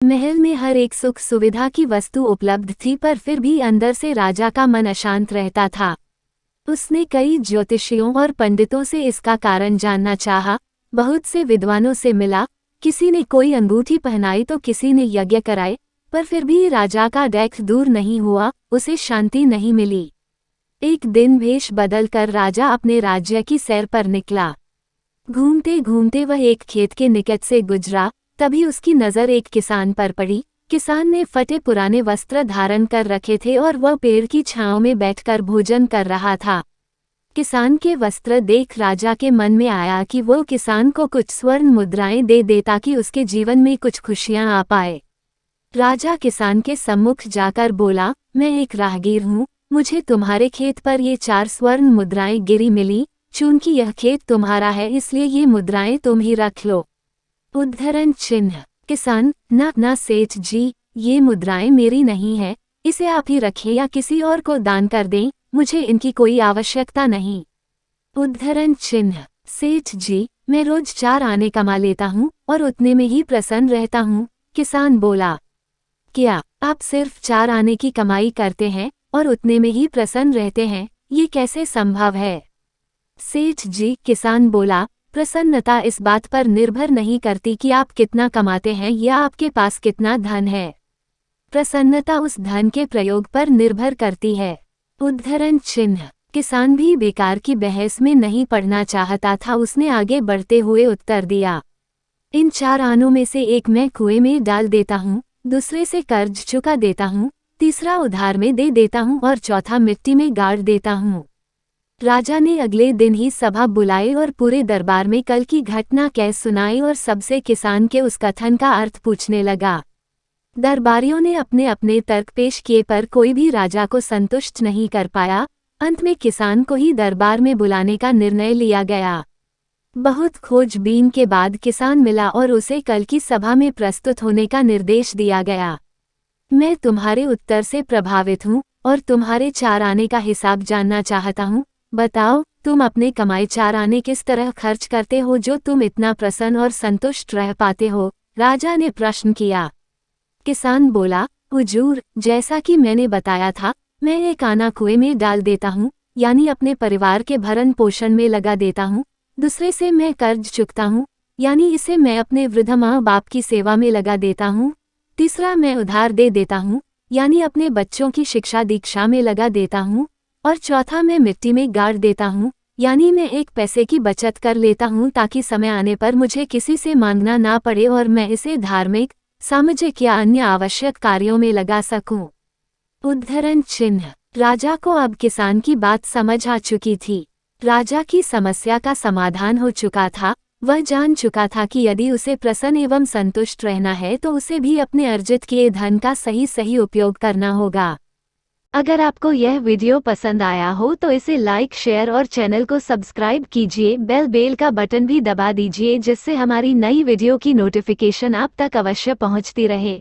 महल में हर एक सुख सुविधा की वस्तु उपलब्ध थी, पर फिर भी अंदर से राजा का मन अशांत रहता था। उसने कई ज्योतिषियों और पंडितों से इसका कारण जानना चाहा, बहुत से विद्वानों से मिला, किसी ने कोई अंगूठी पहनाई तो किसी ने यज्ञ कराए, पर फिर भी राजा का डैख दूर नहीं हुआ, उसे शांति नहीं मिली। एक दिन भेष बदलकर राजा अपने राज्य की सैर पर निकला। घूमते घूमते वह एक खेत के निकट से गुजरा, तभी उसकी नज़र एक किसान पर पड़ी। किसान ने फटे पुराने वस्त्र धारण कर रखे थे और वह पेड़ की छांव में बैठकर भोजन कर रहा था। किसान के वस्त्र देख राजा के मन में आया कि वो किसान को कुछ स्वर्ण मुद्राएं दे दे ताकि उसके जीवन में कुछ खुशियां आ पाए। राजा किसान के सम्मुख जाकर बोला, मैं एक राहगीर हूँ, मुझे तुम्हारे खेत पर ये 4 स्वर्ण मुद्राएं गिरी मिली। चूंकि यह खेत तुम्हारा है इसलिए ये मुद्राएं तुम ही रख लो। उद्धरण चिन्ह। किसान, ना सेठ जी, ये मुद्राएं मेरी नहीं है, इसे आप ही रखें या किसी और को दान कर दें, मुझे इनकी कोई आवश्यकता नहीं। उद्धरण चिन्ह। सेठ जी, मैं रोज 4 आने कमा लेता हूँ और उतने में ही प्रसन्न रहता हूँ। किसान बोला, क्या आप सिर्फ 4 आने की कमाई करते हैं और उतने में ही प्रसन्न रहते हैं, ये कैसे संभव है? सेठ जी, किसान बोला, प्रसन्नता इस बात पर निर्भर नहीं करती कि आप कितना कमाते हैं या आपके पास कितना धन है। प्रसन्नता उस धन के प्रयोग पर निर्भर करती है। उद्धरण चिन्ह। किसान भी बेकार की बहस में नहीं पड़ना चाहता था, उसने आगे बढ़ते हुए उत्तर दिया, इन 4 आनों में से एक मैं कुएं में डाल देता हूँ, दूसरे से कर्ज चुका देता हूँ, तीसरा उधार में दे देता हूँ और चौथा मिट्टी में गाड़ देता हूँ। राजा ने अगले दिन ही सभा बुलाई और पूरे दरबार में कल की घटना कह सुनाई और सबसे किसान के उस कथन का अर्थ पूछने लगा। दरबारियों ने अपने अपने तर्क पेश किए पर कोई भी राजा को संतुष्ट नहीं कर पाया। अंत में किसान को ही दरबार में बुलाने का निर्णय लिया गया। बहुत खोजबीन के बाद किसान मिला और उसे कल की सभा में प्रस्तुत होने का निर्देश दिया गया। मैं तुम्हारे उत्तर से प्रभावित हूँ और तुम्हारे 4 आने का हिसाब जानना चाहता हूँ। बताओ, तुम अपने कमाए 4 आने किस तरह खर्च करते हो जो तुम इतना प्रसन्न और संतुष्ट रह पाते हो? राजा ने प्रश्न किया। किसान बोला, हुजूर, जैसा कि मैंने बताया था, मैं एक आना कुएं में डाल देता हूँ, यानी अपने परिवार के भरण पोषण में लगा देता हूँ। दूसरे से मैं कर्ज चुकता हूँ, यानी इसे मैं अपने वृद्ध माँ बाप की सेवा में लगा देता हूँ। तीसरा मैं उधार दे देता हूँ, यानी अपने बच्चों की शिक्षा दीक्षा में लगा देता हूँ। और चौथा मैं मिट्टी में गाड़ देता हूँ, यानी मैं 1 पैसे की बचत कर लेता हूँ ताकि समय आने पर मुझे किसी से मांगना ना पड़े और मैं इसे धार्मिक, सामाजिक या अन्य आवश्यक कार्यों में लगा सकूं। उद्धरण चिन्ह। राजा को अब किसान की बात समझ आ चुकी थी। राजा की समस्या का समाधान हो चुका था। वह जान चुका था कि यदि उसे प्रसन्न एवं संतुष्ट रहना है तो उसे भी अपने अर्जित किए धन का सही उपयोग करना होगा। अगर आपको यह वीडियो पसंद आया हो तो इसे लाइक, शेयर और चैनल को सब्सक्राइब कीजिए। बेल का बटन भी दबा दीजिए जिससे हमारी नई वीडियो की नोटिफिकेशन आप तक अवश्य पहुंचती रहे।